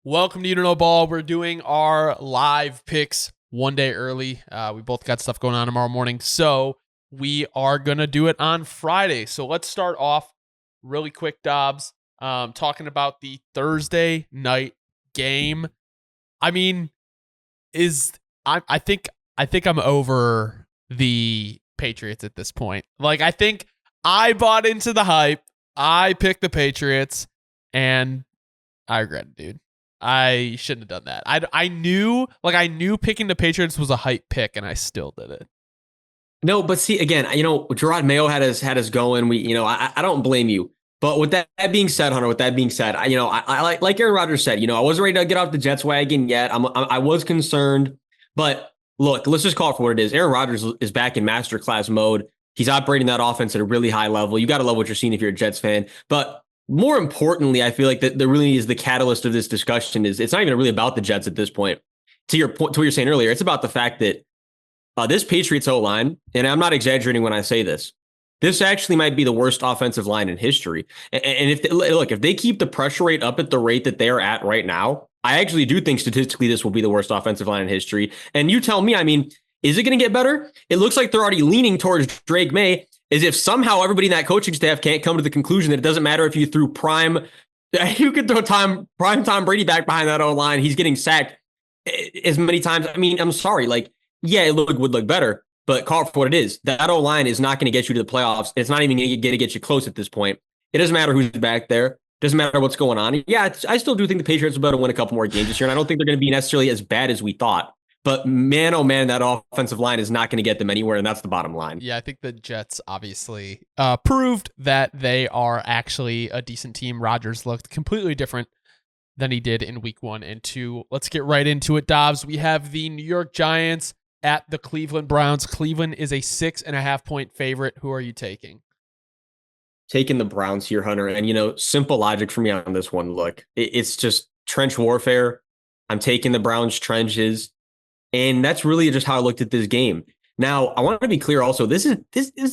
Welcome to You Don't Know Ball. We're doing our live picks one day early. We both got stuff going on tomorrow morning, so we are going to do it on Friday. So let's start off really quick, Dobbs, talking about the Thursday night game. I mean, I think I'm over the Patriots at this point. Like, I think I bought into the hype. I picked the Patriots, and I regret it, dude. I shouldn't have done that. I knew picking the Patriots was a hype pick, and I still did it. No, but see, again, Gerard Mayo had us going. I don't blame you. But with that being said, Hunter, with that being said, I like Aaron Rodgers said, I wasn't ready to get off the Jets wagon yet. I was concerned, but look, let's just call it for what it is. Aaron Rodgers is back in masterclass mode. He's operating that offense at a really high level. You got to love what you're seeing if you're a Jets fan. But more importantly, I feel like that really is the catalyst of this discussion. Is it's not even really about the Jets at this point. To your point, to what you're saying earlier, it's about the fact that this Patriots O-line, and I'm not exaggerating when I say this actually might be the worst offensive line in history. And if they keep the pressure rate up at the rate that they're at right now, I actually do think statistically this will be the worst offensive line in history. And you tell me, is it going to get better? It looks like they're already leaning towards Drake May, as if somehow everybody in that coaching staff can't come to the conclusion that it doesn't matter if you threw you could throw prime Tom Brady back behind that O-line. He's getting sacked as many times. I'm sorry. Yeah, it would look better, but call it for what it is. That O-line is not going to get you to the playoffs. It's not even going to get you close at this point. It doesn't matter who's back there. It doesn't matter what's going on. Yeah, I still do think the Patriots will be able to win a couple more games this year, and I don't think they're going to be necessarily as bad as we thought. But man, oh man, that offensive line is not going to get them anywhere, and that's the bottom line. Yeah, I think the Jets obviously proved that they are actually a decent team. Rodgers looked completely different than he did in week 1 and 2. Let's get right into it, Dobbs. We have the New York Giants at the Cleveland Browns. Cleveland is a 6.5 point favorite. Who are you taking? Taking the Browns here, Hunter. And, simple logic for me on this one. Look, it's just trench warfare. I'm taking the Browns trenches. And that's really just how I looked at this game. Now, I want to be clear also, this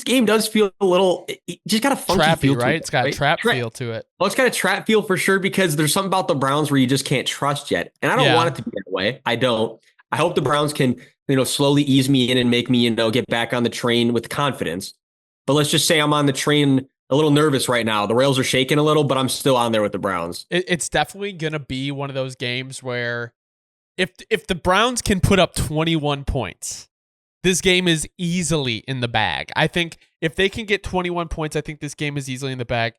game does feel a little, it just got a funky trappy, feel right? to it. It's got a trap feel to it. Well, it's got a trap feel for sure, because there's something about the Browns where you just can't trust yet. And I don't want it to be that way. I don't. I hope the Browns can, slowly ease me in and make me, get back on the train with confidence. But let's just say I'm on the train a little nervous right now. The rails are shaking a little, but I'm still on there with the Browns. It's definitely going to be one of those games where if the Browns can put up 21 points, this game is easily in the bag. I think if they can get 21 points, I think this game is easily in the bag.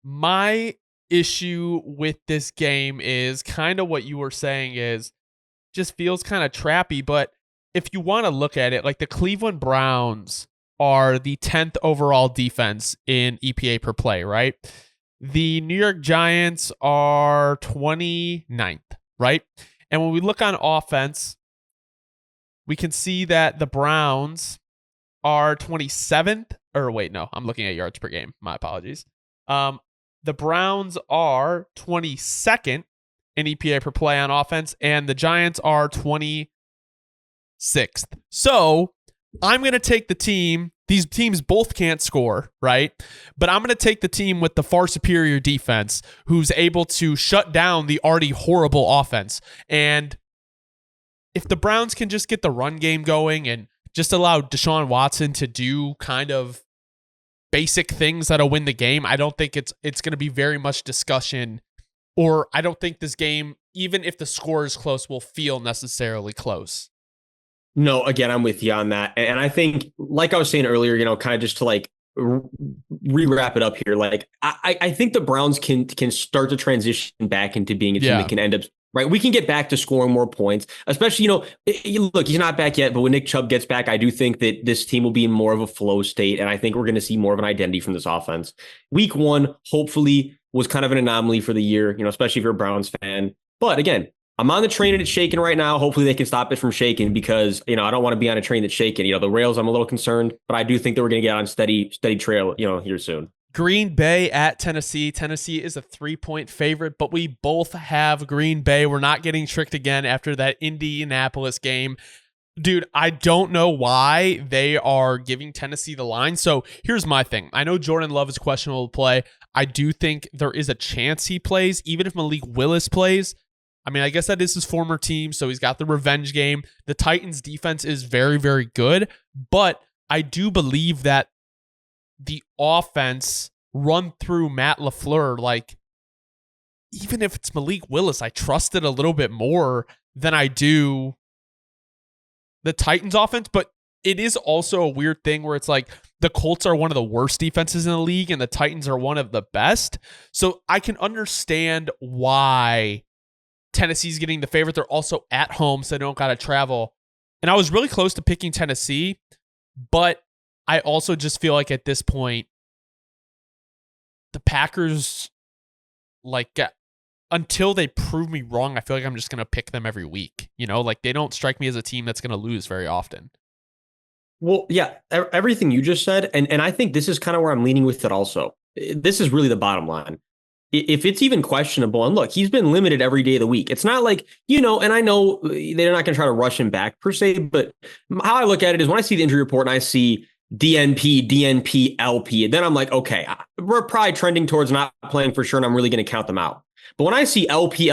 My issue with this game is kind of what you were saying, is just feels kind of trappy. But if you want to look at it, like, the Cleveland Browns are the 10th overall defense in EPA per play, right? The New York Giants are 29th, right? And when we look on offense, we can see that the Browns are 27th. Or wait, no, I'm looking at yards per game. My apologies. The Browns are 22nd in EPA per play on offense, and the Giants are 26th. So I'm going to take the team. These teams both can't score, right? But I'm going to take the team with the far superior defense, who's able to shut down the already horrible offense. And if the Browns can just get the run game going and just allow Deshaun Watson to do kind of basic things that'll win the game, I don't think it's going to be very much discussion, or I don't think this game, even if the score is close, will feel necessarily close. No, again, I'm with you on that. And I think, like I was saying earlier, kind of just to re-wrap it up here, I think the Browns can start to transition back into being a team that can end up, right? We can get back to scoring more points, especially, look, he's not back yet, but when Nick Chubb gets back, I do think that this team will be in more of a flow state. And I think we're going to see more of an identity from this offense. Week 1, hopefully, was kind of an anomaly for the year, especially if you're a Browns fan. But again, I'm on the train and it's shaking right now. Hopefully they can stop it from shaking, because, I don't want to be on a train that's shaking. The rails, I'm a little concerned, but I do think that we're going to get on steady trail, here soon. Green Bay at Tennessee. Tennessee is a 3-point favorite, but we both have Green Bay. We're not getting tricked again after that Indianapolis game. Dude, I don't know why they are giving Tennessee the line. So here's my thing. I know Jordan Love is questionable to play. I do think there is a chance he plays, even if Malik Willis plays. I mean, I guess that is his former team, so he's got the revenge game. The Titans defense is very, very good, but I do believe that the offense run through Matt LaFleur, like, even if it's Malik Willis, I trust it a little bit more than I do the Titans offense, but it is also a weird thing where it's like the Colts are one of the worst defenses in the league and the Titans are one of the best. So I can understand why Tennessee's getting the favorite. They're also at home, so they don't got to travel. And I was really close to picking Tennessee, but I also just feel like at this point, the Packers, like, until they prove me wrong, I feel like I'm just going to pick them every week. You know, like, they don't strike me as a team that's going to lose very often. Well, yeah, everything you just said, and I think this is kind of where I'm leaning with it also. This is really the bottom line. If it's even questionable, and look, he's been limited every day of the week. It's not like, and I know they're not going to try to rush him back per se, but how I look at it is when I see the injury report and I see DNP, LP, then I'm like, okay, we're probably trending towards not playing for sure, and I'm really going to count them out. But when I see LP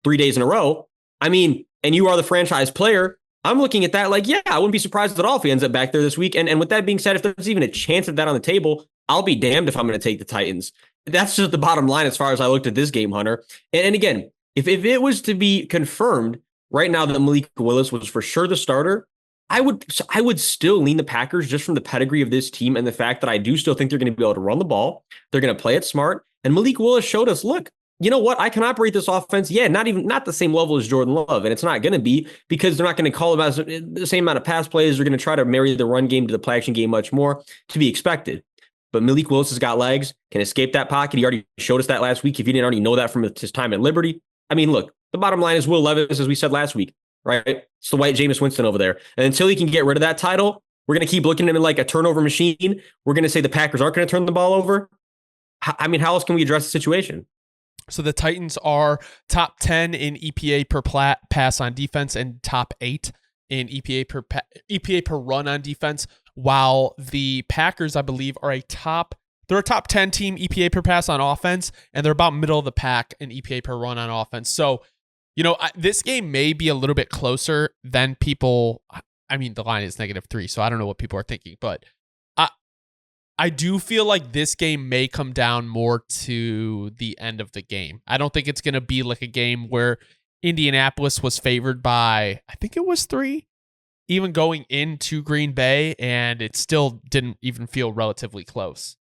3 days in a row, I mean, and you are the franchise player, I'm looking at that like, yeah, I wouldn't be surprised at all if he ends up back there this week. And with that being said, if there's even a chance of that on the table, I'll be damned if I'm going to take the Titans. That's just the bottom line as far as I looked at this game, Hunter. And again, if it was to be confirmed right now that Malik Willis was for sure the starter, I would still lean the Packers just from the pedigree of this team and the fact that I do still think they're going to be able to run the ball. They're going to play it smart. And Malik Willis showed us, look, you know what? I can operate this offense. Yeah, not the same level as Jordan Love. And it's not going to be because they're not going to call him as the same amount of pass plays. They're going to try to marry the run game to the play action game much more, to be expected. But Malik Willis has got legs, can escape that pocket. He already showed us that last week. If you didn't already know that from his time at Liberty. I mean, look, the bottom line is Will Levis, as we said last week, right? It's the white Jameis Winston over there. And until he can get rid of that title, we're going to keep looking at him like a turnover machine. We're going to say the Packers aren't going to turn the ball over. I mean, how else can we address the situation? So the Titans are top 10 in EPA per pass on defense and top 8 in EPA per run on defense, while the Packers, I believe, are a top 10 team EPA per pass on offense, and they're about middle of the pack in EPA per run on offense. So, this game may be a little bit closer than people. I mean, the line is -3, so I don't know what people are thinking, but I do feel like this game may come down more to the end of the game. I don't think it's going to be like a game where Indianapolis was favored by, I think it was 3, even going into Green Bay, and it still didn't even feel relatively close.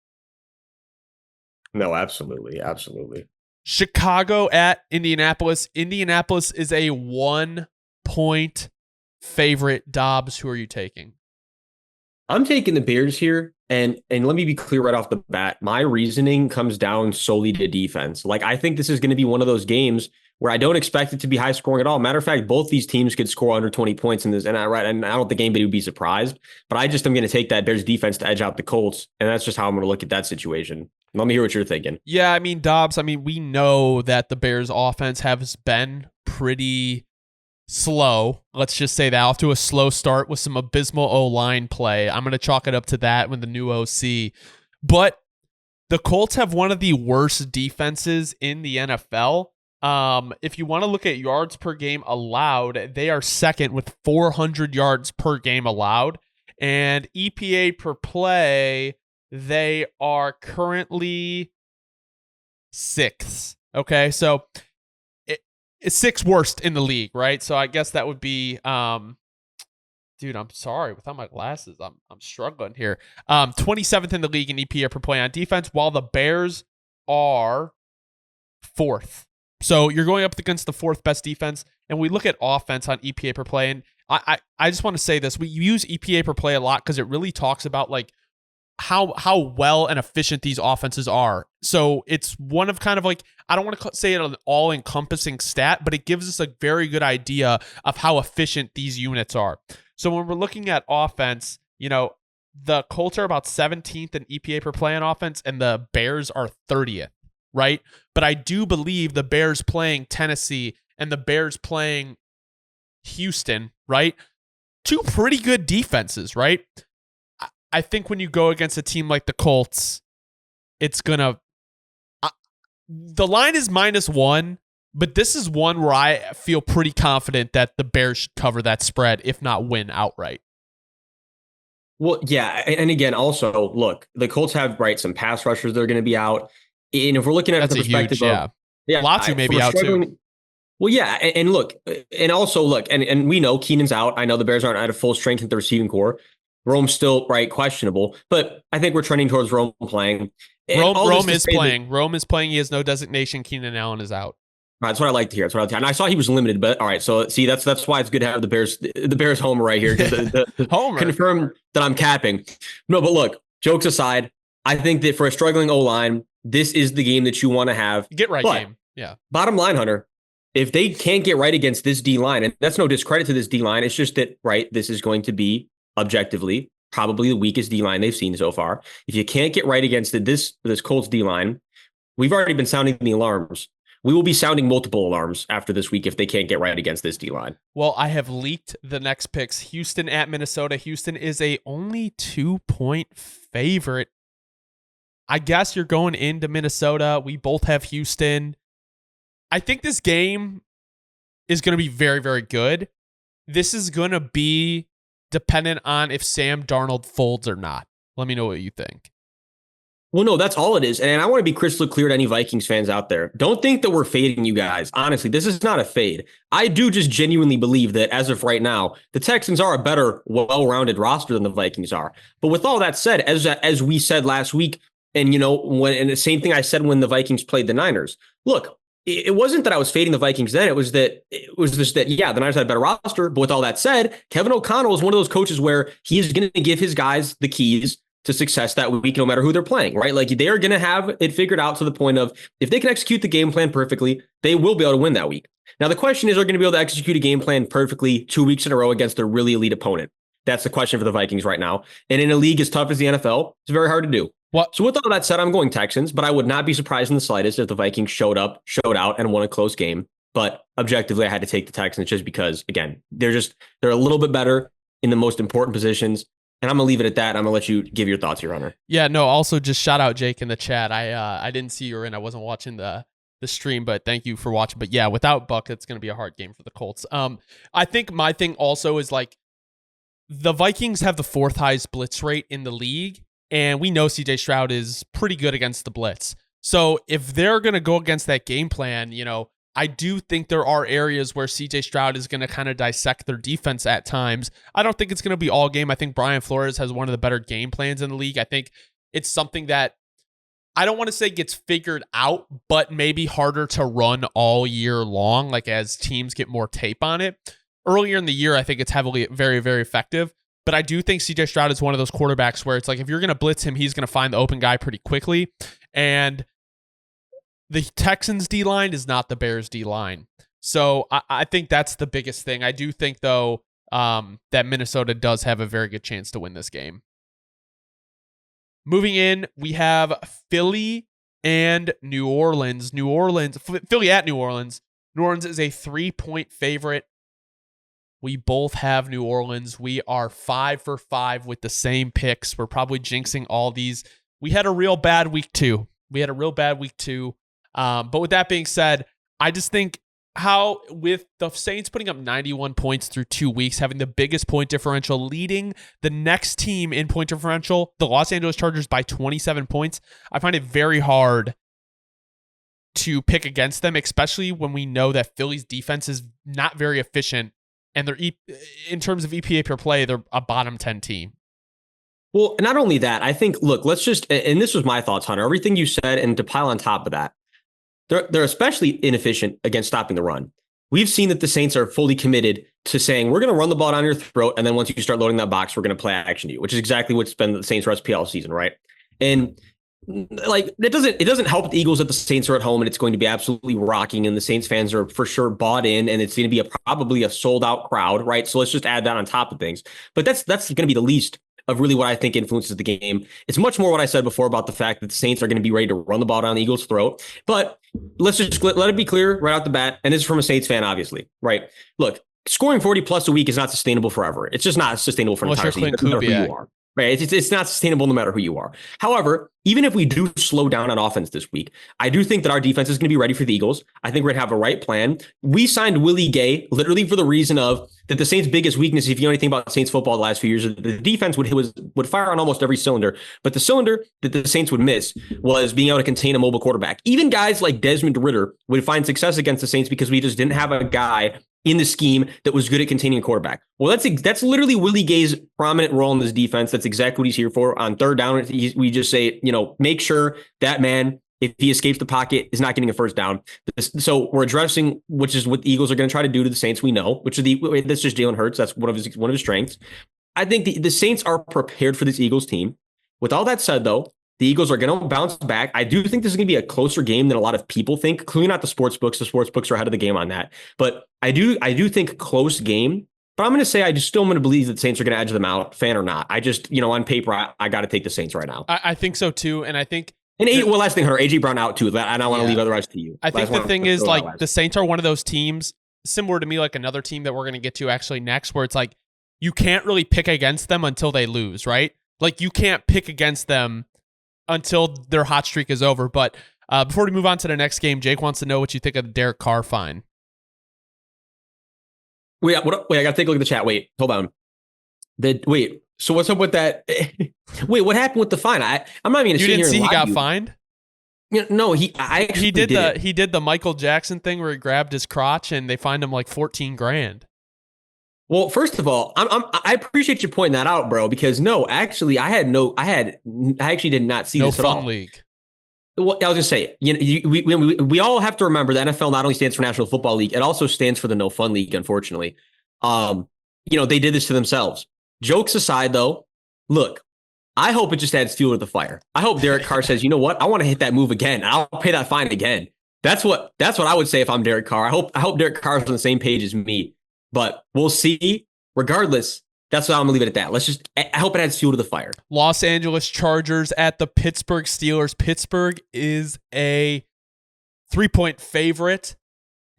No, absolutely. Absolutely. Chicago at Indianapolis. Indianapolis is a 1-point favorite. Dobbs, who are you taking? I'm taking the Bears here. And let me be clear right off the bat. My reasoning comes down solely to defense. Like, I think this is going to be one of those games where I don't expect it to be high scoring at all. Matter of fact, both these teams could score under 20 points in this. And I don't think anybody would be surprised. But I just am going to take that Bears defense to edge out the Colts. And that's just how I'm going to look at that situation. Let me hear what you're thinking. Yeah, I mean, Dobbs, we know that the Bears offense has been pretty slow. Let's just say that, off to a slow start with some abysmal O-line play. I'm going to chalk it up to that with the new OC. But the Colts have one of the worst defenses in the NFL. If you want to look at yards per game allowed, they are second with 400 yards per game allowed. And EPA per play, they are currently 6th. Okay, so it's 6th worst in the league, right? So I guess that would be, dude, I'm sorry. Without my glasses, I'm struggling here. 27th in the league in EPA per play on defense, while the Bears are 4th. So you're going up against the 4th best defense, and we look at offense on EPA per play, and I just want to say this. We use EPA per play a lot because it really talks about like how well and efficient these offenses are. So it's one of kind of like, I don't want to say it an all-encompassing stat, but it gives us a very good idea of how efficient these units are. So when we're looking at offense, the Colts are about 17th in EPA per play on offense, and the Bears are 30th, right? But I do believe the Bears playing Tennessee and the Bears playing Houston, right? 2 pretty good defenses, right? I think when you go against a team like the Colts, it's going to... the line is -1, But this is one where I feel pretty confident that the Bears should cover that spread, if not win outright. Well, yeah. And again, also, look, the Colts have, right, some pass rushers that are going to be out. And if we're looking at the perspective of, Latu may be out too. Well, yeah. And look, and also look, and we know Keenan's out. I know the Bears aren't at a full strength at the receiving core. Rome's still, right, questionable, but I think we're trending towards Rome playing. Rome is playing. Rome is playing. He has no designation. Keenan Allen is out. All right, that's what I like to hear. That's what I like to hear. And I saw he was limited, but all right. So see, that's why it's good to have the Bears homer right here. Homer. Confirm that I'm capping. No, but look, jokes aside, I think that for a struggling O-line, this is the game that you want to have. Get right game. Yeah. Bottom line, Hunter, if they can't get right against this D-line, and that's no discredit to this D-line, it's just that, right, this is going to be objectively probably the weakest D-line they've seen so far. If you can't get right against this Colts D-line, we've already been sounding the alarms. We will be sounding multiple alarms after this week if they can't get right against this D-line. Well, I have leaked the next picks. Houston at Minnesota. Houston is a only 2-point favorite. I guess you're going into Minnesota. We both have Houston. I think this game is going to be very, very good. This is going to be dependent on if Sam Darnold folds or not. Let me know what you think. Well, no, that's all it is. And I want to be crystal clear to any Vikings fans out there. Don't think that we're fading you guys. Honestly, this is not a fade. I do just genuinely believe that as of right now, the Texans are a better, well-rounded roster than the Vikings are. But with all that said, as we said last week, and and the same thing I said when the Vikings played the Niners. Look, it wasn't that I was fading the Vikings then. It was just that, yeah, the Niners had a better roster. But with all that said, Kevin O'Connell is one of those coaches where he's going to give his guys the keys to success that week, no matter who they're playing, right? Like they are going to have it figured out to the point of if they can execute the game plan perfectly, they will be able to win that week. Now, the question is, are going to be able to execute a game plan perfectly 2 weeks in a row against a really elite opponent? That's the question for the Vikings right now. And in a league as tough as the NFL, it's very hard to do. So with all that said, I'm going Texans, but I would not be surprised in the slightest if the Vikings showed out and won a close game. But objectively, I had to take the Texans just because, again, they're a little bit better in the most important positions. And I'm going to leave it at that. I'm going to let you give your thoughts here, Hunter. Yeah, no, also just shout out Jake in the chat. I didn't see you were in. I wasn't watching the stream, but thank you for watching. But yeah, without Buck, it's going to be a hard game for the Colts. I think my thing also is like the Vikings have the 4th highest blitz rate in the league, and we know CJ Stroud is pretty good against the blitz. So if they're going to go against that game plan, I do think there are areas where CJ Stroud is going to kind of dissect their defense at times. I don't think it's going to be all game. I think Brian Flores has one of the better game plans in the league. I think it's something that I don't want to say gets figured out, but maybe harder to run all year long, like as teams get more tape on it. Earlier in the year, I think it's heavily very, very effective. But I do think CJ Stroud is one of those quarterbacks where it's like if you're going to blitz him, he's going to find the open guy pretty quickly. And the Texans D-line is not the Bears D-line. So I think that's the biggest thing. I do think, though, that Minnesota does have a very good chance to win this game. Moving in, we have Philly and New Orleans. Philly at New Orleans. New Orleans is a 3-point favorite. We both have New Orleans. We are 5 for 5 with the same picks. We're probably jinxing all these. We had a real bad week 2. But with that being said, I just think how with the Saints putting up 91 points through 2 weeks, having the biggest point differential, leading the next team in point differential, the Los Angeles Chargers, by 27 points, I find it very hard to pick against them, especially when we know that Philly's defense is not very efficient. And they're in terms of EPA per play, they're a bottom 10 team. Well, not only that, I think, look, let's just, and this was my thoughts, Hunter, everything you said, and to pile on top of that, they're especially inefficient against stopping the run. We've seen that the Saints are fully committed to saying, we're going to run the ball down your throat, and then once you start loading that box, we're going to play action to you, which is exactly what's been the Saints' recipe all season, right? And like it doesn't help the Eagles that the Saints are at home and it's going to be absolutely rocking and the Saints fans are for sure bought in and it's going to be probably a sold out crowd, right? So let's just add that on top of things. But that's going to be the least of really what I think influences the game. It's much more what I said before about the fact that the Saints are going to be ready to run the ball down the Eagles' throat. But let's just let it be clear right out the bat, and this is from a Saints fan, obviously, right? Look, scoring 40 plus a week is not sustainable forever. It's just not sustainable for an entire season. No matter who you are. Right. It's not sustainable no matter who you are. However, even if we do slow down on offense this week, I do think that our defense is going to be ready for the Eagles. I think we're going to have a right plan. We signed Willie Gay literally for the reason of that the Saints' biggest weakness, if you know anything about Saints football the last few years, the defense would fire on almost every cylinder. But the cylinder that the Saints would miss was being able to contain a mobile quarterback. Even guys like Desmond Ridder would find success against the Saints because we just didn't have a guy in the scheme that was good at containing a quarterback. Well, that's literally Willie Gay's prominent role in this defense. That's exactly what he's here for. On third down, we just say, make sure that man, if he escapes the pocket, is not getting a first down. So we're addressing, which is what the Eagles are going to try to do to the Saints. We know, that's just Jalen Hurts. That's one of his strengths. I think the Saints are prepared for this Eagles team. With all that said, though, the Eagles are going to bounce back. I do think this is going to be a closer game than a lot of people think. Clearly not the sports books. The sports books are ahead of the game on that. But I do think close game. But I'm going to say I'm going to believe that the Saints are going to edge them out, fan or not. I just, on paper, I got to take the Saints right now. I think so too. And I think... last thing, Hunter, A.J. Brown out too. I don't want to leave otherwise to you. I think the thing is, like, the Saints are one of those teams, similar to me, like another team that we're going to get to actually next, where it's like, you can't really pick against them until they lose, right? Like, you can't pick against them until their hot streak is over. But before we move on to the next game, Jake wants to know what you think of the Derek Carr fine. Wait, I got to take a look at the chat. Wait, hold on. So what's up with that? Wait, what happened with the fine? I'm not even. You didn't see he got fined? No, he did the Michael Jackson thing where he grabbed his crotch and they fined him like $14,000. Well, first of all, I appreciate you pointing that out, bro. Because I actually did not see this at all. No fun league. Well, I was gonna say, we all have to remember the NFL not only stands for National Football League, it also stands for the No Fun League. Unfortunately, they did this to themselves. Jokes aside, though, look, I hope it just adds fuel to the fire. I hope Derek Carr says, you know what, I want to hit that move again. I'll pay that fine again. That's what I would say if I'm Derek Carr. I hope Derek Carr is on the same page as me. But we'll see. Regardless, that's what I'm going to leave it at that. I hope it adds fuel to the fire. Los Angeles Chargers at the Pittsburgh Steelers. Pittsburgh is a 3-point favorite.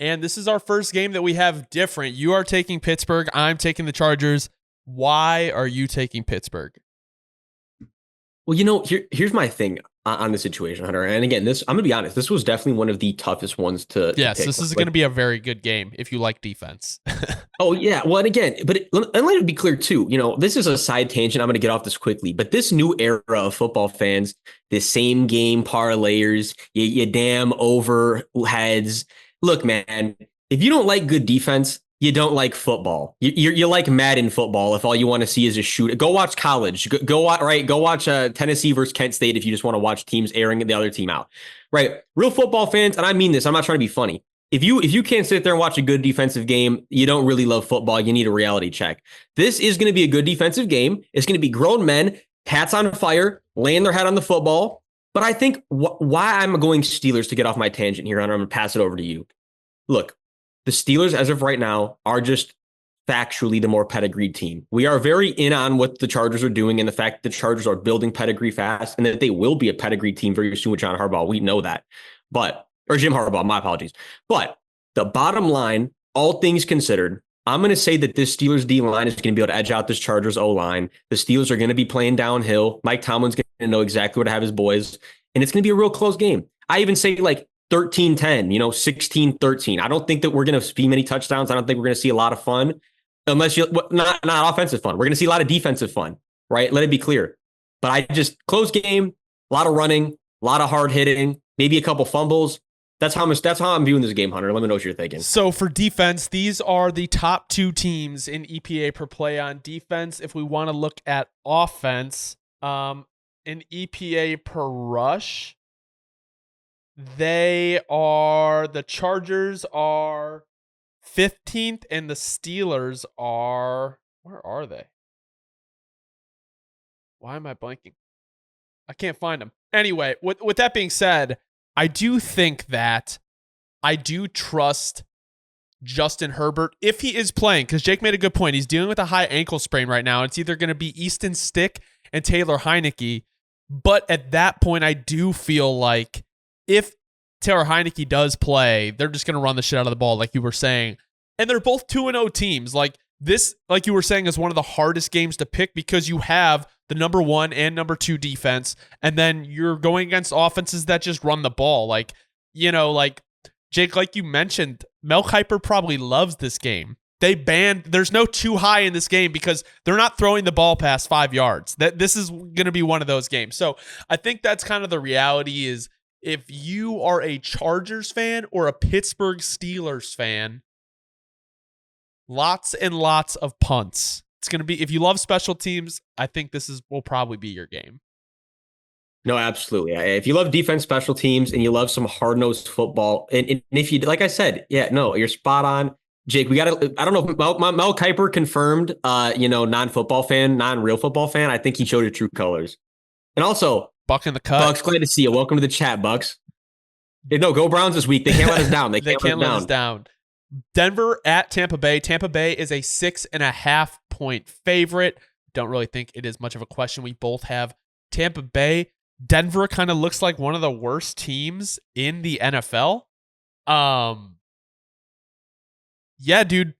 And this is our first game that we have different. You are taking Pittsburgh. I'm taking the Chargers. Why are you taking Pittsburgh? Well, here's my thing on the situation, Hunter. And again, I'm going to be honest. This was definitely one of the toughest ones to Yes, pick. This is going to be a very good game if you like defense. Oh, yeah. Well, and again, let it be clear, too. This is a side tangent. I'm going to get off this quickly. But this new era of football fans, the same game parlayers, you damn overheads. Look, man, if you don't like good defense, you don't like football. You like Madden football if all you want to see is a shoot. Go watch college. Go watch Tennessee versus Kent State if you just want to watch teams airing the other team out. Right? Real football fans, and I mean this, I'm not trying to be funny. If you can't sit there and watch a good defensive game, you don't really love football. You need a reality check. This is going to be a good defensive game. It's going to be grown men, hats on fire, laying their head on the football. But I think why I'm going Steelers to get off my tangent here, Hunter, I'm going to pass it over to you. Look, the Steelers, as of right now, are just factually the more pedigreed team. We are very in on what the Chargers are doing and the fact that the Chargers are building pedigree fast and that they will be a pedigreed team very soon with John Harbaugh. We know that. Or Jim Harbaugh, my apologies. But the bottom line, all things considered, I'm going to say that this Steelers D-line is going to be able to edge out this Chargers O-line. The Steelers are going to be playing downhill. Mike Tomlin's going to know exactly where to have his boys. And it's going to be a real close game. I even say 13-10, 16-13. I don't think that we're going to see many touchdowns. I don't think we're going to see a lot of fun unless not offensive fun. We're going to see a lot of defensive fun, right? Let it be clear. But I just close game, a lot of running, a lot of hard hitting, maybe a couple fumbles. That's how I'm viewing this game, Hunter. Let me know what you're thinking. So for defense, these are the top two teams in EPA per play on defense. If we want to look at offense, in EPA per rush, the Chargers are 15th and the Steelers are, where are they? Why am I blanking? I can't find them. Anyway, with that being said, I do think that I do trust Justin Herbert if he is playing, because Jake made a good point. He's dealing with a high ankle sprain right now. It's either going to be Easton Stick and Taylor Heineke. But at that point, I do feel like if Taylor Heineke does play, they're just going to run the shit out of the ball, like you were saying. And they're both 2-0 teams. Like, this, like you were saying, is one of the hardest games to pick because you have the number 1 and number 2 defense, and then you're going against offenses that just run the ball. Like, like Jake, like you mentioned, Mel Kiper probably loves this game. There's no too high in this game because they're not throwing the ball past 5 yards. This is going to be one of those games. So I think that's kind of the reality is if you are a Chargers fan or a Pittsburgh Steelers fan, lots and lots of punts. It's going to be, if you love special teams, I think will probably be your game. No, absolutely. If you love defense, special teams, and you love some hard-nosed football, and if you, like I said, yeah, no, you're spot on. Jake, I don't know if Mel Kiper confirmed, non-football fan, non-real football fan. I think he showed his true colors. And also, Buck in the cut. Bucks, glad to see you. Welcome to the chat, Bucks. No, go Browns this week. They can't let us down. They can't let us down. Denver at Tampa Bay. Tampa Bay is a 6.5-point favorite. Don't really think it is much of a question. We both have Tampa Bay. Denver kind of looks like one of the worst teams in the NFL. Yeah, dude.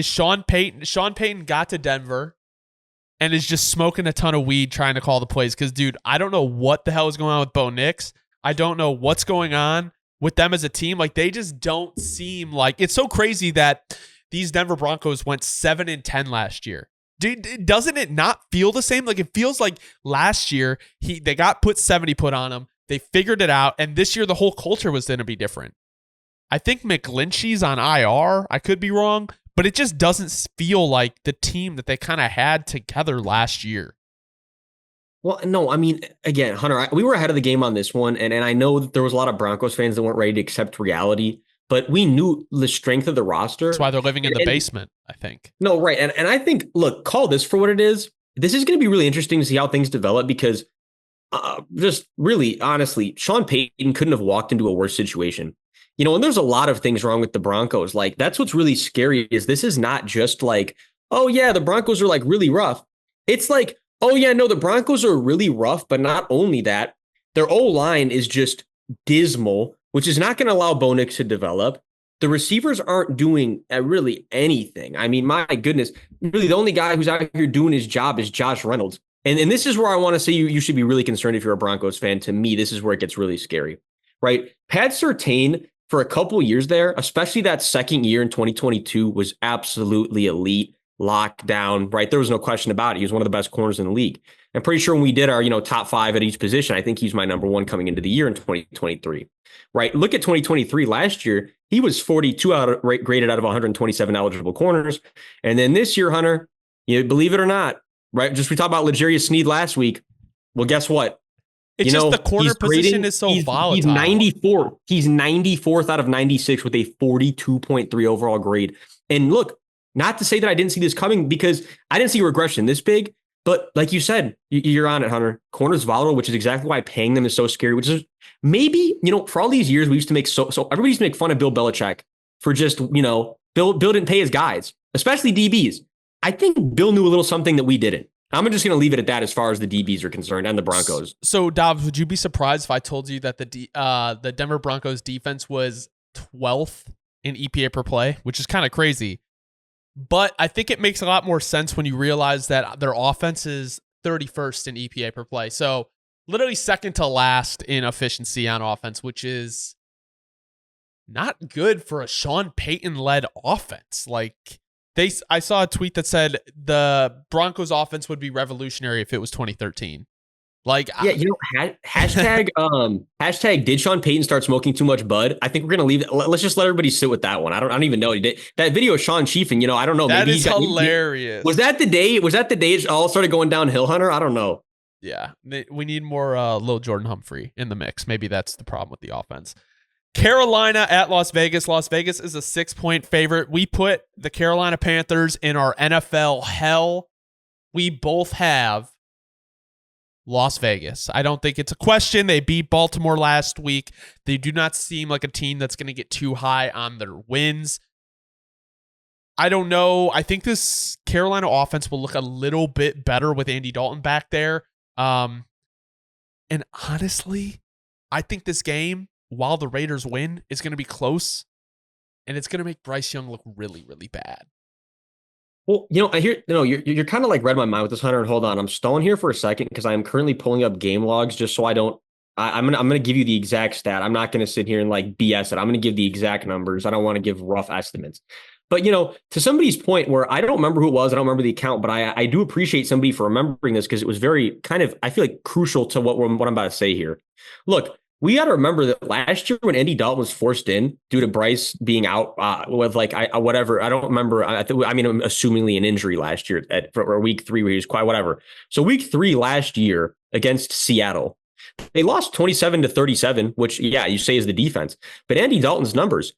Sean Payton got to Denver and is just smoking a ton of weed trying to call the plays. Because, dude, I don't know what the hell is going on with Bo Nix. I don't know what's going on with them as a team. Like, they just don't seem like, it's so crazy that these Denver Broncos went 7-10 last year. Doesn't it not feel the same? Like, it feels like last year they got 70 put on them. They figured it out. And this year the whole culture was going to be different. I think McGlinchey's on IR. I could be wrong, but it just doesn't feel like the team that they kind of had together last year. Well, no, I mean, again, Hunter, we were ahead of the game on this one, and I know that there was a lot of Broncos fans that weren't ready to accept reality, but we knew the strength of the roster. That's why they're living in the basement, I think. No, right. And I think, look, call this for what it is. This is going to be really interesting to see how things develop because just really, honestly, Sean Payton couldn't have walked into a worse situation. And there's a lot of things wrong with the Broncos. Like, that's what's really scary is this is not just like, oh, yeah, the Broncos are like really rough. It's like, oh, yeah, no, the Broncos are really rough. But not only that, their O-line is just dismal, which is not going to allow Bo Nix to develop. The receivers aren't doing really anything. I mean, my goodness, really the only guy who's out here doing his job is Josh Reynolds. And this is where I want to say you should be really concerned if you're a Broncos fan. To me, this is where it gets really scary, right? Pat Surtain, for a couple years there, especially that second year in 2022, was absolutely elite, locked down, right? There was no question about it. He was one of the best corners in the league. I'm pretty sure when we did our, top 5 at each position, I think he's my number 1 coming into the year in 2023, right? Look at 2023 last year. He was 42 graded out of 127 eligible corners. And then this year, Hunter, you believe it or not, right? Just we talked about L'Jarius Sneed last week. Well, guess what? It's just the corner position is so volatile. He's 94. He's 94th out of 96 with a 42.3 overall grade. And look, not to say that I didn't see this coming because I didn't see regression this big, but like you said, you're on it, Hunter. Corner's volatile, which is exactly why paying them is so scary, which is maybe, for all these years we used to make so everybody used to make fun of Bill Belichick for just, Bill didn't pay his guys, especially DBs. I think Bill knew a little something that we didn't. I'm just going to leave it at that as far as the DBs are concerned and the Broncos. So, Dobbs, would you be surprised if I told you that the Denver Broncos defense was 12th in EPA per play, which is kind of crazy. But I think it makes a lot more sense when you realize that their offense is 31st in EPA per play. So, literally second to last in efficiency on offense, which is not good for a Sean Payton-led offense. Like, I saw a tweet that said the Broncos offense would be revolutionary if it was 2013. Like, yeah, hashtag did Sean Payton start smoking too much bud? I think we're gonna leave it. Let's just let everybody sit with that one. I don't even know. That video of Sean Chiefing, I don't know. That maybe is hilarious. Was that the day? It all started going downhill, Hunter? I don't know. Yeah, we need more Lil Jordan Humphrey in the mix. Maybe that's the problem with the offense. Carolina at Las Vegas. Las Vegas is a 6-point favorite. We put the Carolina Panthers in our NFL hell. We both have Las Vegas. I don't think it's a question. They beat Baltimore last week. They do not seem like a team that's going to get too high on their wins. I don't know. I think this Carolina offense will look a little bit better with Andy Dalton back there. And honestly, I think this game, while the Raiders win, is going to be close, and it's going to make Bryce Young look really, really bad. Well, I hear, you're kind of like read my mind with this, Hunter. And hold on, I'm stalling here for a second because I am currently pulling up game logs just so I don't. I'm gonna give you the exact stat. I'm not gonna sit here and like BS it. I'm gonna give the exact numbers. I don't want to give rough estimates. But to somebody's point where I don't remember who it was, I don't remember the account, but I do appreciate somebody for remembering this because it was very kind of, I feel like, crucial to what I'm about to say here. Look, we got to remember that last year when Andy Dalton was forced in due to Bryce being out with like whatever, I don't remember. I mean, I'm assumingly an injury last year for week 3 where he was quite whatever. So week 3 last year against Seattle, they lost 27-37, which, yeah, you say is the defense. But Andy Dalton's numbers,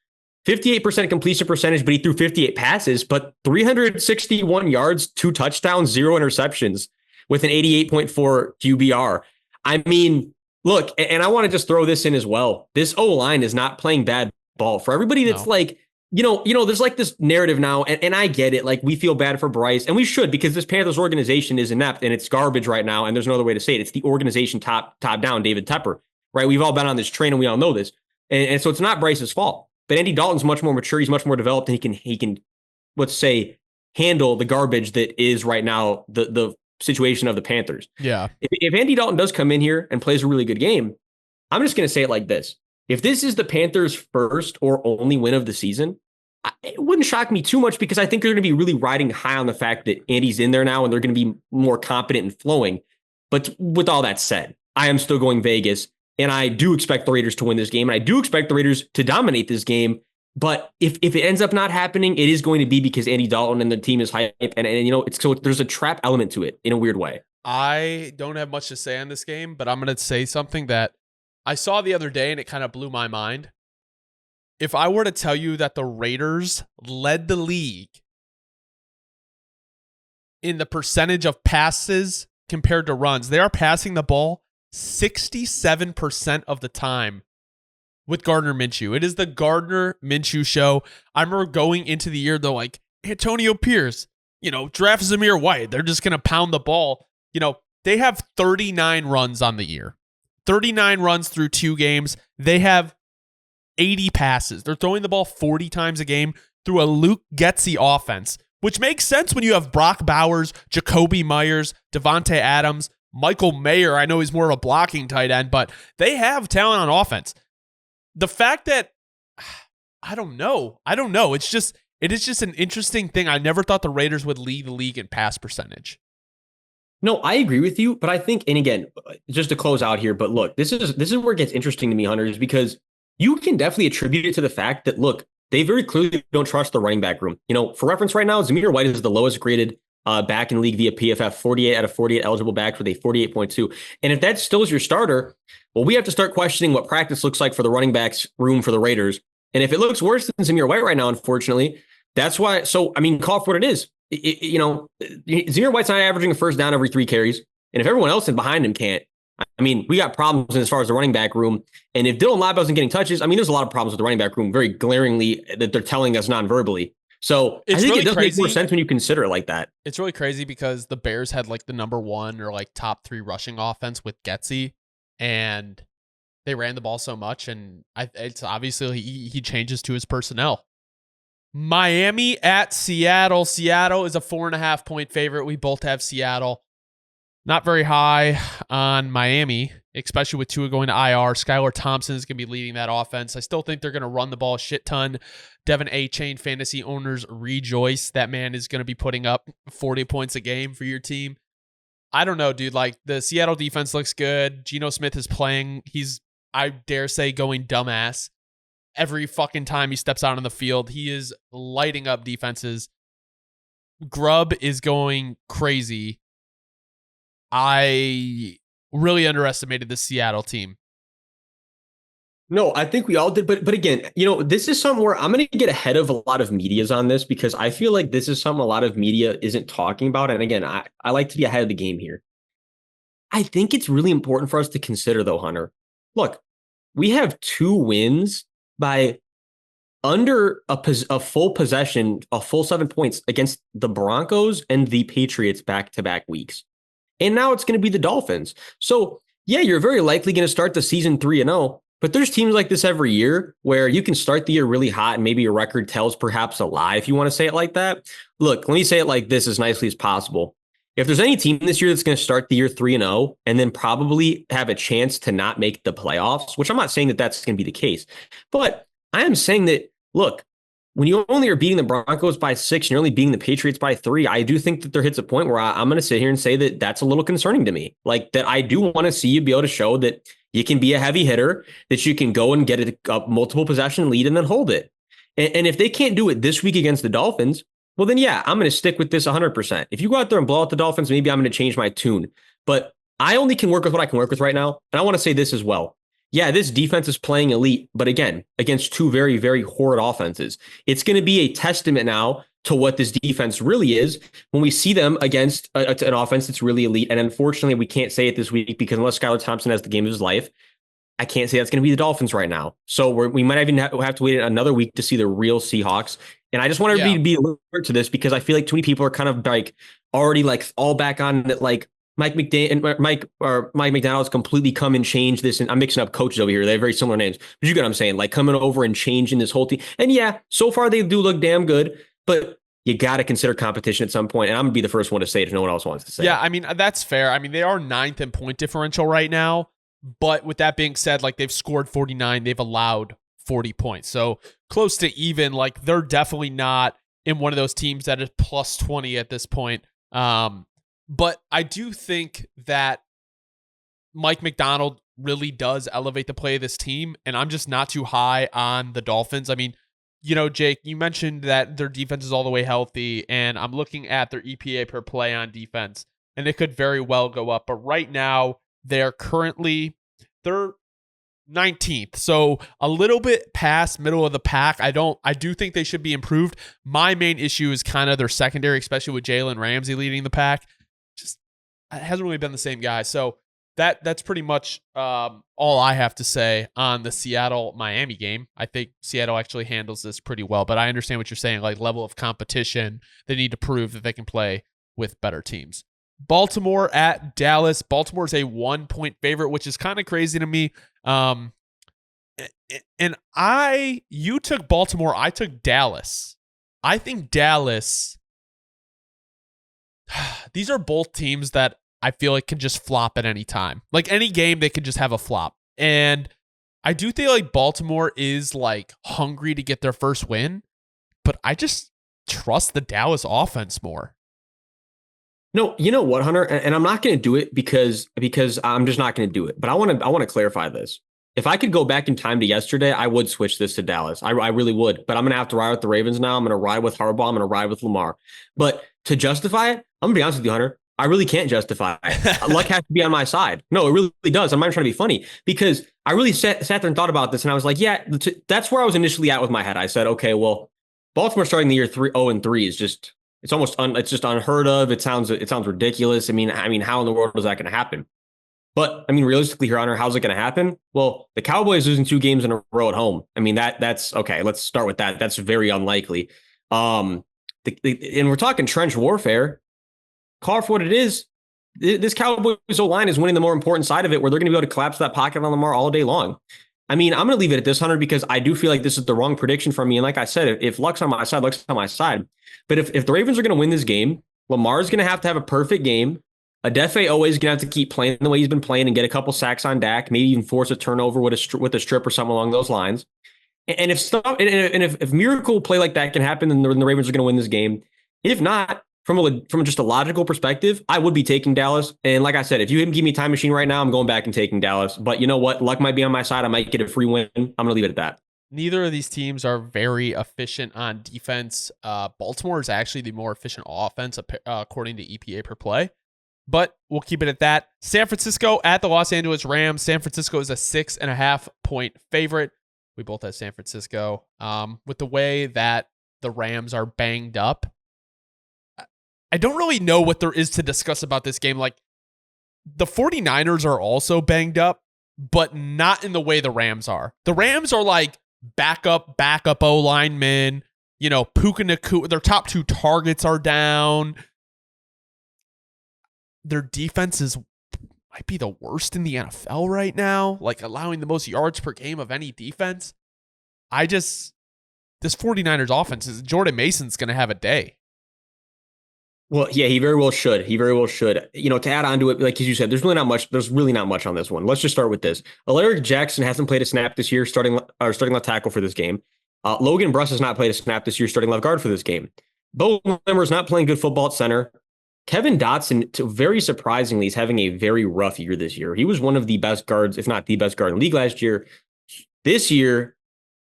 58% completion percentage, but he threw 58 passes, but 361 yards, 2 touchdowns, 0 interceptions with an 88.4 QBR. I mean, look, and I want to just throw this in as well. This O-line is not playing bad ball. For everybody that's like, there's like this narrative now, and I get it. Like, we feel bad for Bryce, and we should, because this Panthers organization is inept and it's garbage right now. And there's no other way to say it. It's the organization top down, David Tepper, right? We've all been on this train and we all know this. And so it's not Bryce's fault. But Andy Dalton's much more mature. He's much more developed, and he can, let's say, handle the garbage that is right now the situation of the Panthers. Yeah. If Andy Dalton does come in here and plays a really good game, I'm just going to say it like this. If this is the Panthers' first or only win of the season, it wouldn't shock me too much because I think they're going to be really riding high on the fact that Andy's in there now and they're going to be more competent and flowing. But with all that said, I am still going Vegas, and I do expect the Raiders to win this game, and I do expect the Raiders to dominate this game. But if it ends up not happening, it is going to be because Andy Dalton and the team is hype, and it's so there's a trap element to it in a weird way. I don't have much to say on this game, but I'm going to say something that I saw the other day and it kind of blew my mind. If I were to tell you that the Raiders led the league in the percentage of passes compared to runs, they are passing the ball 67% of the time with Gardner Minshew. It is the Gardner Minshew show. I remember going into the year, though, like, Antonio Pierce, draft Zamir White. They're just going to pound the ball. They have 39 runs on the year. 39 runs through 2 games. They have 80 passes. They're throwing the ball 40 times a game through a Luke Getsy offense, which makes sense when you have Brock Bowers, Jacoby Myers, Devontae Adams, Michael Mayer. I know he's more of a blocking tight end, but they have talent on offense. The fact that, I don't know. It is just an interesting thing. I never thought the Raiders would lead the league in pass percentage. No, I agree with you, but I think, and again, just to close out here, but look, this is where it gets interesting to me, Hunter, is because you can definitely attribute it to the fact that, look, they very clearly don't trust the running back room. For reference right now, Zamir White is the lowest graded back in league via PFF, 48 out of 48 eligible backs with a 48.2. And if that still is your starter, well, we have to start questioning what practice looks like for the running backs room for the Raiders. And if it looks worse than Zamir White right now, unfortunately, that's why. So, I mean, call it for what it is. Zamir White's not averaging a first down every 3 carries. And if everyone else in behind him can't, I mean, we got problems as far as the running back room. And if Dylan Lab isn't getting touches, I mean, there's a lot of problems with the running back room very glaringly that they're telling us non-verbally. So I think it does make more sense when you consider it like that. It's really crazy because the Bears had like the number 1 or like top 3 rushing offense with Getsy, and they ran the ball so much. And it's obviously he changes to his personnel. Miami at Seattle. Seattle is a 4.5 point favorite. We both have Seattle. Not very high on Miami, especially with Tua going to IR. Skylar Thompson is going to be leading that offense. I still think they're going to run the ball a shit ton. Devin A-Chain fantasy owners rejoice. That man is going to be putting up 40 points a game for your team. I don't know, dude. Like, the Seattle defense looks good. Geno Smith is playing. He's, I dare say, going dumbass. Every fucking time he steps out on the field, he is lighting up defenses. Grubb is going crazy. I really underestimated the Seattle team. No, I think we all did. But again, this is something where I'm going to get ahead of a lot of medias on this because I feel like this is something a lot of media isn't talking about. And again, I like to be ahead of the game here. I think it's really important for us to consider, though, Hunter. Look, we have 2 wins by under a full possession, a full 7 points against the Broncos and the Patriots back-to-back weeks. And now it's going to be the Dolphins. So, yeah, you're very likely going to start the season 3-0. But there's teams like this every year where you can start the year really hot and maybe your record tells perhaps a lie if you want to say it like that. Look, let me say it like this as nicely as possible. If there's any team this year that's going to start the year 3-0 and then probably have a chance to not make the playoffs, which I'm not saying that that's going to be the case, but I am saying that, look, when you only are beating the Broncos by 6 and you're only beating the Patriots by 3, I do think that there hits a point where I'm going to sit here and say that that's a little concerning to me. Like that I do want to see you be able to show that you can be a heavy hitter, that you can go and get a multiple possession lead and then hold it. And if they can't do it this week against the Dolphins, well, then, yeah, I'm going to stick with this 100%. If you go out there and blow out the Dolphins, maybe I'm going to change my tune. But I only can work with what I can work with right now. And I want to say this as well. Yeah, this defense is playing elite, but again, against two very, very horrid offenses. It's going to be a testament now to what this defense really is when we see them against an offense that's really elite. And unfortunately, we can't say it this week because unless Skylar Thompson has the game of his life, I can't say that's going to be the Dolphins right now. So we might even have to wait another week to see the real Seahawks. And I just want everybody to be alert to this because I feel like too many people are kind of like already like all back on it, like Mike McDonald's completely come and change this. And I'm mixing up coaches over here. They have very similar names, but you get what I'm saying? Like coming over and changing this whole team. And yeah, so far they do look damn good, but you got to consider competition at some point. And I'm gonna be the first one to say it if no one else wants to say it. Yeah, I mean, that's fair. I mean, they are 9th in point differential right now. But with that being said, like they've scored 49, they've allowed 40 points. So close to even, like they're definitely not in one of those teams that is plus 20 at this point. But I do think that Mike McDonald really does elevate the play of this team, and I'm just not too high on the Dolphins. I mean, you know, Jake, you mentioned that their defense is all the way healthy, and I'm looking at their EPA per play on defense, and it could very well go up. But right now, they're 19th, so a little bit past middle of the pack. I do think they should be improved. My main issue is kind of their secondary, especially with Jalen Ramsey leading the pack. Just it hasn't really been the same guy. So that's pretty much all I have to say on the Seattle-Miami game. I think Seattle actually handles this pretty well, but I understand what you're saying, like level of competition. They need to prove that they can play with better teams. Baltimore at Dallas. Baltimore is a 1-point favorite, which is kind of crazy to me. And you took Baltimore. I took Dallas. I think Dallas, these are both teams that I feel like can just flop at any time. Like any game, they could just have a flop. And I do feel like Baltimore is like hungry to get their first win, but I just trust the Dallas offense more. No, you know what, Hunter? And I'm not going to do it because I'm just not going to do it. But I want to clarify this. If I could go back in time to yesterday, I would switch this to Dallas. I really would. But I'm going to have to ride with the Ravens now. I'm going to ride with Harbaugh. I'm going to ride with Lamar. But to justify it, I'm going to be honest with you, Hunter. I really can't justify it. Luck has to be on my side. No, it really does. I'm not trying to be funny because I really sat there and thought about this. And I was like, yeah, that's where I was initially at with my head. I said, okay, well, Baltimore starting the year 0-3 is just... it's just unheard of. It sounds ridiculous. I mean, how in the world is that going to happen? But I mean, realistically here, Hunter, how's it going to happen? Well, the Cowboys losing 2 games in a row at home. I mean, that's okay. Let's start with that. That's very unlikely. And we're talking trench warfare. Call for what it is. This Cowboys O-line is winning the more important side of it, where they're going to be able to collapse that pocket on Lamar all day long. I mean, I'm going to leave it at this, Hunter, because I do feel like this is the wrong prediction from me. And like I said, if luck's on my side, luck's on my side. But if the Ravens are going to win this game, Lamar's going to have a perfect game. Adefe always going to have to keep playing the way he's been playing and get a couple sacks on Dak, maybe even force a turnover with a strip or something along those lines. And if miracle play like that can happen, then the Ravens are going to win this game. If not, from just a logical perspective, I would be taking Dallas. And like I said, if you give me a time machine right now, I'm going back and taking Dallas. But you know what? Luck might be on my side. I might get a free win. I'm going to leave it at that. Neither of these teams are very efficient on defense. Baltimore is actually the more efficient offense according to EPA per play. But we'll keep it at that. San Francisco at the Los Angeles Rams. San Francisco is a 6.5-point favorite. We both have San Francisco. With the way that the Rams are banged up, I don't really know what there is to discuss about this game. Like, the 49ers are also banged up, but not in the way the Rams are. The Rams are like backup O linemen. You know, Puka Nacua, their top 2 targets are down. Their defense is might be the worst in the NFL right now, like allowing the most yards per game of any defense. This 49ers offense is Jordan Mason's going to have a day. Well, yeah, he very well should. He very well should. To add on to it, like as you said, there's really not much. There's really not much on this one. Let's just start with this. Alaric Jackson hasn't played a snap this year, starting left tackle for this game. Logan Bruss has not played a snap this year, starting left guard for this game. Bo Limmer's not playing good football at center. Kevin Dotson, very surprisingly, is having a very rough year this year. He was one of the best guards, if not the best guard in the league last year. This year,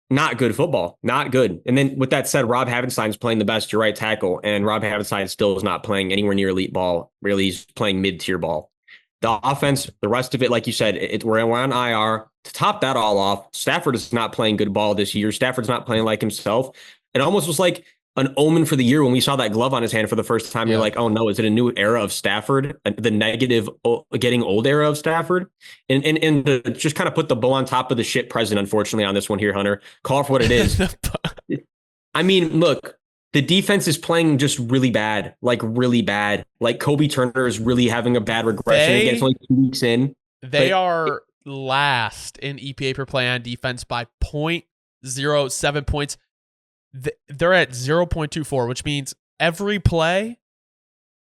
not good football, not good. And then with that said, Rob Havenstein's playing the best right tackle, and Rob Havenstein still is not playing anywhere near elite ball. Really, he's playing mid-tier ball. The offense, the rest of it, like you said, we're on IR. To top that all off, Stafford is not playing good ball this year. Stafford's not playing like himself. It almost was like an omen for the year when we saw that glove on his hand for the first time. Yeah. You're like, oh no, is it a new era of Stafford? The negative, getting old era of Stafford? And just kind of put the bow on top of the shit present, unfortunately, on this one here, Hunter. Call it for what it is. I mean, look, the defense is playing just really bad, like really bad. Like Kobe Turner is really having a bad regression. It's only 2 weeks in. They are last in EPA per play on defense by 0.07 points. They're at 0.24, which means every play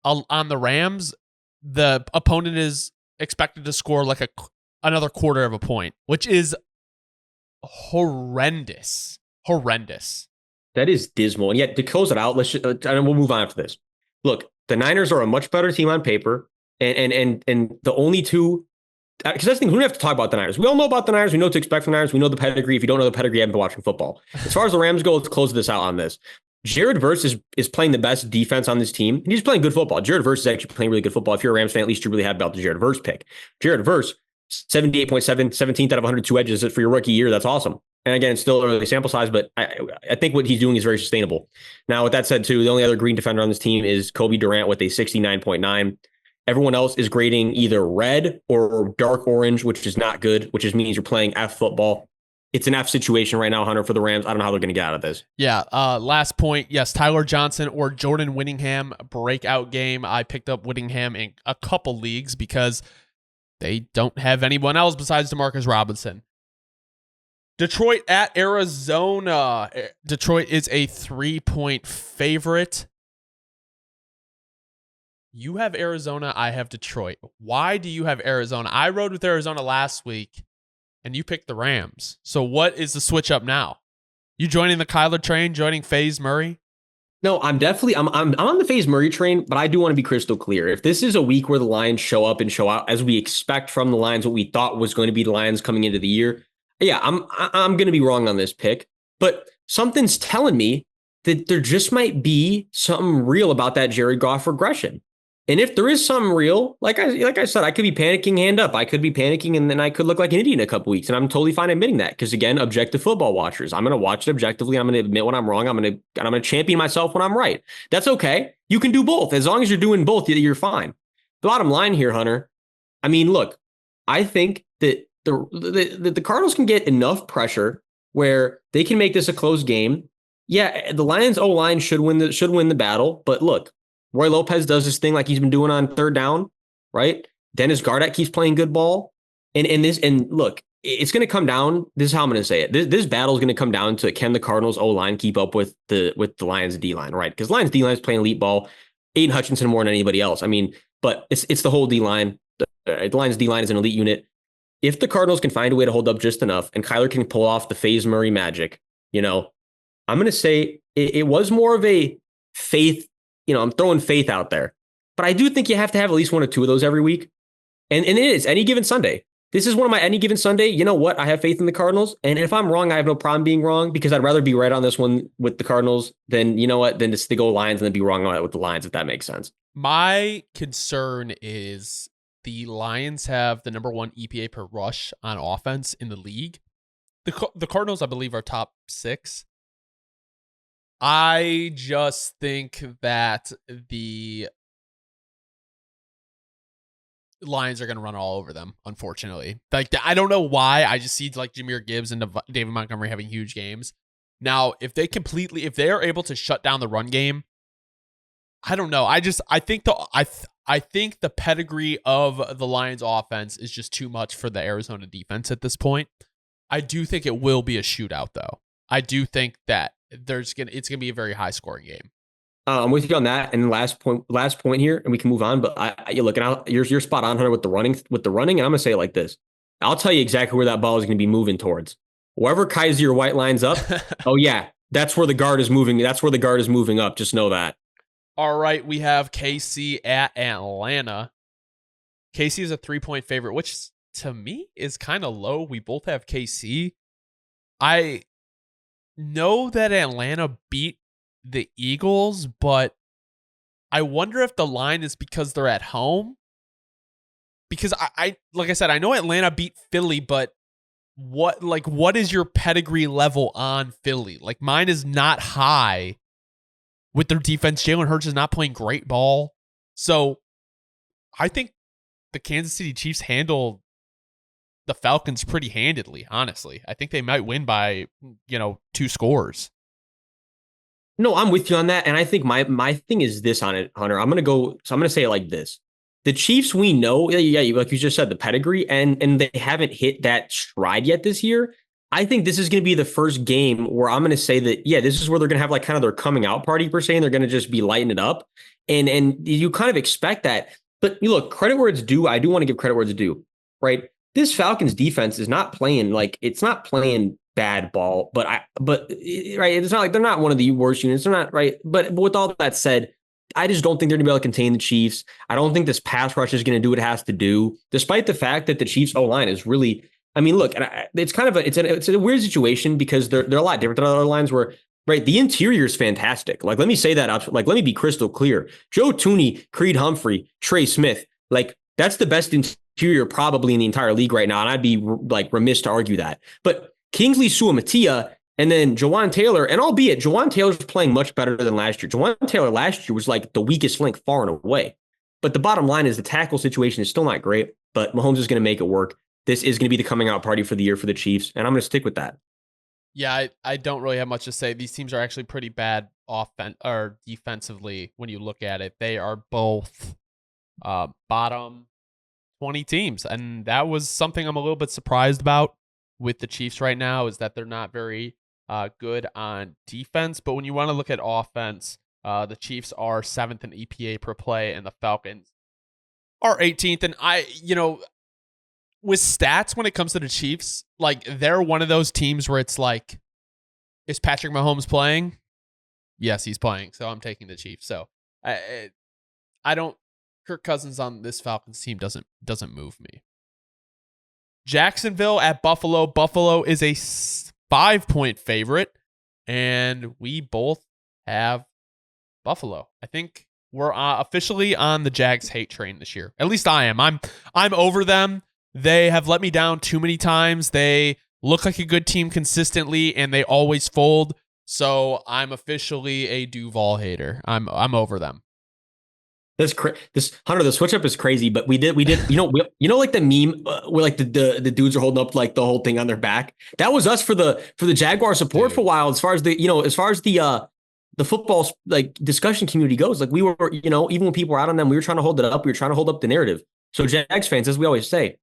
on the Rams, the opponent is expected to score like another quarter of a point, which is horrendous. Horrendous. That is dismal. And yet to close it out, and we'll move on after this. Look, the Niners are a much better team on paper, and the only two. Because that's the thing, we don't have to talk about the Niners. We all know about the Niners. We know what to expect from the Niners. We know the pedigree. If you don't know the pedigree, you haven't been watching football. As far as the Rams go, let's close this out on this. Jared Verse is playing the best defense on this team. And he's playing good football. Jared Verse is actually playing really good football. If you're a Rams fan, at least you're really happy about the Jared Verse pick. Jared Verse, 78.7, 17th out of 102 edges for your rookie year. That's awesome. And again, it's still early sample size, but I think what he's doing is very sustainable. Now, with that said, too, the only other green defender on this team is Kobe Durant with a 69.9. Everyone else is grading either red or dark orange, which is not good, which just means you're playing F football. It's an F situation right now, Hunter, for the Rams. I don't know how they're going to get out of this. Yeah. Last point. Yes, Tyler Johnson or Jordan Whittingham breakout game. I picked up Whittingham in a couple leagues because they don't have anyone else besides Demarcus Robinson. Detroit at Arizona. Detroit is a 3-point favorite. You have Arizona. I have Detroit. Why do you have Arizona? I rode with Arizona last week, and you picked the Rams. So what is the switch up now? You joining the Kyler train? Joining FaZe Murray? No, I'm on the FaZe Murray train, but I do want to be crystal clear. If this is a week where the Lions show up and show out as we expect from the Lions, what we thought was going to be the Lions coming into the year, yeah, I'm going to be wrong on this pick. But something's telling me that there just might be something real about that Jared Goff regression. And if there is something real, like I said, I could be panicking hand up. I could be panicking, and then I could look like an idiot in a couple weeks. And I'm totally fine admitting that because, again, objective football watchers. I'm going to watch it objectively. I'm going to admit when I'm wrong. I'm going to champion myself when I'm right. That's okay. You can do both. As long as you're doing both, you're fine. The bottom line here, Hunter, I mean, look, I think that the Cardinals can get enough pressure where they can make this a close game. Yeah, the Lions O-line should win the battle. But look, Roy Lopez does this thing like he's been doing on third down, right? Dennis Gardeck keeps playing good ball. And look, it's going to come down. This is how I'm going to say it. This battle is going to come down to, can the Cardinals O-line keep up with the Lions D-line, right? Because Lions D-line is playing elite ball. Aiden Hutchinson more than anybody else. I mean, but it's the whole D-line. The Lions D-line is an elite unit. If the Cardinals can find a way to hold up just enough and Kyler can pull off the FaZe Murray magic, I'm going to say it was more of a faith. I'm throwing faith out there, but I do think you have to have at least one or two of those every week. And it is any given Sunday. This is one of my any given Sunday. You know what? I have faith in the Cardinals. And if I'm wrong, I have no problem being wrong because I'd rather be right on this one with the Cardinals than, than just to go Lions and then be wrong on it with the Lions, if that makes sense. My concern is the Lions have the number one EPA per rush on offense in the league. The Cardinals, I believe, are top 6. I just think that the Lions are going to run all over them, unfortunately. Like, I don't know why. I just see like Jahmyr Gibbs and David Montgomery having huge games. Now, if they are able to shut down the run game, I don't know. I think the pedigree of the Lions offense is just too much for the Arizona defense at this point. I do think it will be a shootout though. I do think that it's gonna be a very high scoring game. I'm with you on that. And last point here, and we can move on. But you look, and you're spot on, Hunter, with the running. And I'm gonna say it like this: I'll tell you exactly where that ball is going to be moving towards. Wherever Kaiser White lines up, oh yeah, that's where the guard is moving. That's where the guard is moving up. Just know that. All right, we have KC at Atlanta. KC is a 3-point favorite, which to me is kind of low. We both have KC. I know that Atlanta beat the Eagles, but I wonder if the line is because they're at home. Because I like I said, I know Atlanta beat Philly, but what is your pedigree level on Philly? Like mine is not high with their defense. Jalen Hurts is not playing great ball. So I think the Kansas City Chiefs handle the Falcons pretty handedly, honestly. I think they might win by, 2 scores. No, I'm with you on that. And I think my thing is this on it, Hunter. I'm going to say it like this. The Chiefs, we know, like you just said, the pedigree, and they haven't hit that stride yet this year. I think this is going to be the first game where I'm going to say that, yeah, this is where they're going to have like kind of their coming out party per se, and they're going to just be lighting it up. And you kind of expect that. But you look, credit where it's due. I do want to give credit where it's due, right? This Falcons defense is not playing it's not playing bad ball, right, it's not like they're not one of the worst units. They're not, right. But with all that said, I just don't think they're going to be able to contain the Chiefs. I don't think this pass rush is going to do what it has to do, despite the fact that the Chiefs O-line is really, I mean, look, it's kind of it's a weird situation because they're a lot different than other lines where, right, the interior is fantastic. Like, let me say that up. Like, let me be crystal clear. Joe Tooney, Creed Humphrey, Trey Smith, like that's the best interior probably in the entire league right now. And I'd be like remiss to argue that. But Kingsley Suamatia and then Jawan Taylor, and albeit Jawan Taylor's playing much better than last year. Jawan Taylor last year was like the weakest link far and away. But the bottom line is the tackle situation is still not great, but Mahomes is going to make it work. This is going to be the coming out party for the year for the Chiefs, and I'm going to stick with that. Yeah, I don't really have much to say. These teams are actually pretty bad or defensively when you look at it. They are both bottom 20 teams, and that was something I'm a little bit surprised about with the Chiefs right now, is that they're not very good on defense. But when you want to look at offense, the Chiefs are 7th in EPA per play, and the Falcons are 18th. And with stats, when it comes to the Chiefs, like they're one of those teams where it's like, is Patrick Mahomes playing? Yes, he's playing. So I'm taking the Chiefs. So I don't. Kirk Cousins on this Falcons team doesn't move me. Jacksonville at Buffalo. Buffalo is a 5-point favorite, and we both have Buffalo. I think we're officially on the Jags hate train this year. At least I am. I'm over them. They have let me down too many times. They look like a good team consistently, and they always fold. So I'm officially a Duval hater. I'm over them. This Hunter, the switch up is crazy, but we did like the meme where like the dudes are holding up like the whole thing on their back. That was us for the Jaguar support for a while. As far as the football like discussion community goes, like we were, even when people were out on them, we were trying to hold it up. We were trying to hold up the narrative. So Jags fans, as we always say,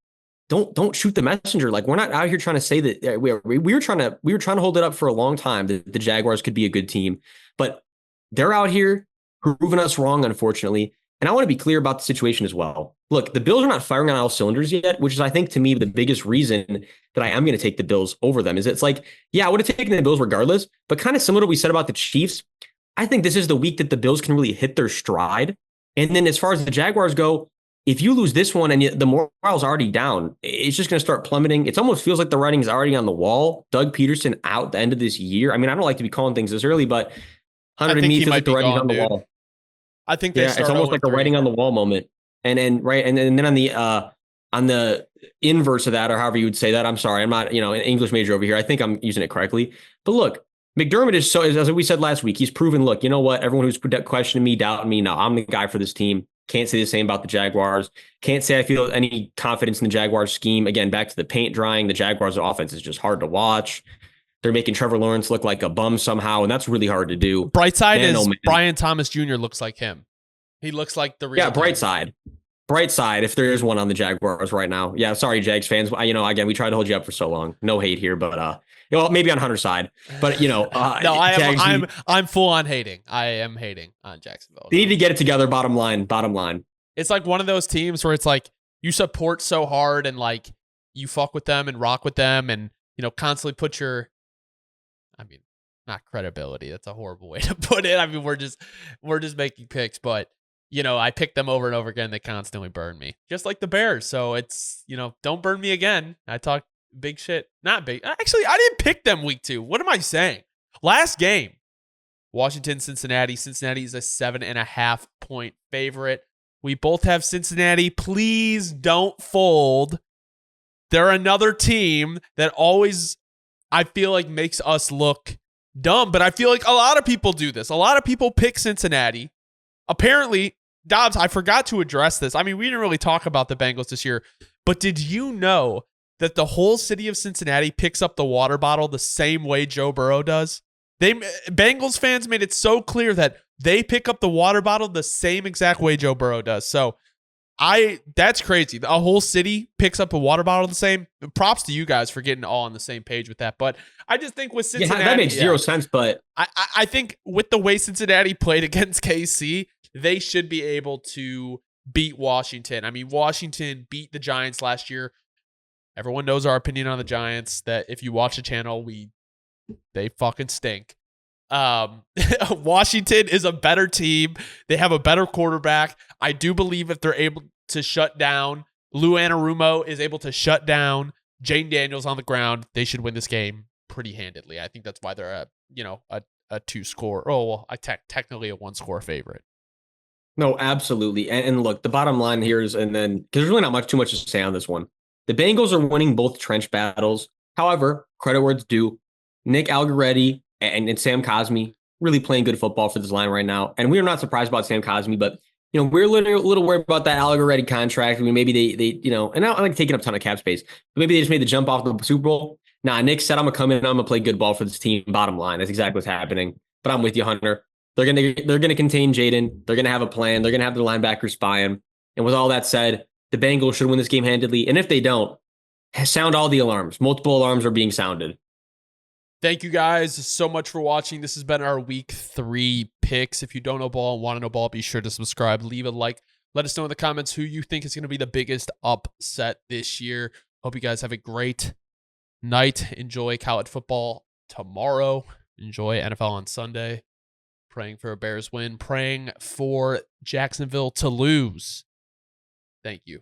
don't shoot the messenger. Like we're not out here trying to say that we were trying to hold it up for a long time that the Jaguars could be a good team, but they're out here proving us wrong, unfortunately. And I want to be clear about the situation as well. Look, the Bills are not firing on all cylinders yet, which is, I think, to me, the biggest reason that I am going to take the Bills over them. Is it's like, yeah, I would have taken the Bills regardless, but kind of similar to what we said about the Chiefs. I think this is the week that the Bills can really hit their stride. And then as far as the Jaguars go, if you lose this one and the morale's already down, it's just going to start plummeting. It almost feels like the writing is already on the wall. Doug Peterson out the end of this year. I mean, I don't like to be calling things this early, but 100 to me feels like the writing's on the wall. I think it's almost like a writing on the wall moment. And then on the inverse of that, or however you would say that, I'm sorry, I'm not, an English major over here. I think I'm using it correctly. But look, McDermott is as we said last week, he's proven, look, you know what? Everyone who's questioning me, doubting me, no, I'm the guy for this team. Can't say the same about the Jaguars. Can't say I feel any confidence in the Jaguars scheme. Again, back to the paint drying. The Jaguars offense is just hard to watch. They're making Trevor Lawrence look like a bum somehow, and that's really hard to do. Bright side is Brian Thomas Jr. looks like him. He looks like the real Yeah, deal. bright side, if there is one on the Jaguars right now. Yeah, sorry, Jags fans. Again, we tried to hold you up for so long. No hate here, but maybe on Hunter's side. But No, Jags, I'm full on hating. I am hating on Jacksonville. they need to get it together. Bottom line. It's like one of those teams where it's like you support so hard and like you fuck with them and rock with them and constantly put your, I mean, not credibility. That's a horrible way to put it. I mean, we're just making picks, but I pick them over and over again. They constantly burn me, just like the Bears. So it's don't burn me again. I talk big shit, not big. Actually, I didn't pick them week 2. What am I saying? Last game, Washington, Cincinnati. Cincinnati is a 7.5 point favorite. We both have Cincinnati. Please don't fold. They're another team that always, I feel like, makes us look dumb. But I feel like a lot of people do this. A lot of people pick Cincinnati. Apparently, Dobbs, I forgot to address this. I mean, we didn't really talk about the Bengals this year. But did you know that the whole city of Cincinnati picks up the water bottle the same way Joe Burrow does? Bengals fans made it so clear that they pick up the water bottle the same exact way Joe Burrow does. So that's crazy. A whole city picks up a water bottle the same. Props to you guys for getting all on the same page with that. But I just think with Cincinnati, that makes zero sense. But I think with the way Cincinnati played against KC, they should be able to beat Washington. I mean, Washington beat the Giants last year. Everyone knows our opinion on the Giants, that if you watch the channel, they fucking stink. Washington is a better team. They have a better quarterback. I do believe if they're able to shut down, Lou Anarumo is able to shut down Jane Daniels on the ground, they should win this game pretty handedly. I think that's why they're a 2-score. Oh, well, technically a 1-score favorite. No, absolutely. And look, the bottom line here is, and then because there's really not too much to say on this one. The Bengals are winning both trench battles. However, credit where it's due. Nick Algoretti and Sam Cosmi really playing good football for this line right now. And we are not surprised about Sam Cosmi, but we're a little worried about that Algoretti contract. I mean, maybe they and I'm like taking up a ton of cap space, but maybe they just made the jump off the Super Bowl. Nah, Nick said, I'm gonna come in, I'm gonna play good ball for this team. Bottom line, that's exactly what's happening. But I'm with you, Hunter. They're gonna contain Jaden. They're gonna have a plan. They're gonna have their linebackers spy him. And with all that said, the Bengals should win this game handedly. And if they don't, sound all the alarms. Multiple alarms are being sounded. Thank you guys so much for watching. This has been our week 3 picks. If you don't know ball and want to know ball, be sure to subscribe, leave a like. Let us know in the comments who you think is going to be the biggest upset this year. Hope you guys have a great night. Enjoy college football tomorrow. Enjoy NFL on Sunday. Praying for a Bears win. Praying for Jacksonville to lose. Thank you.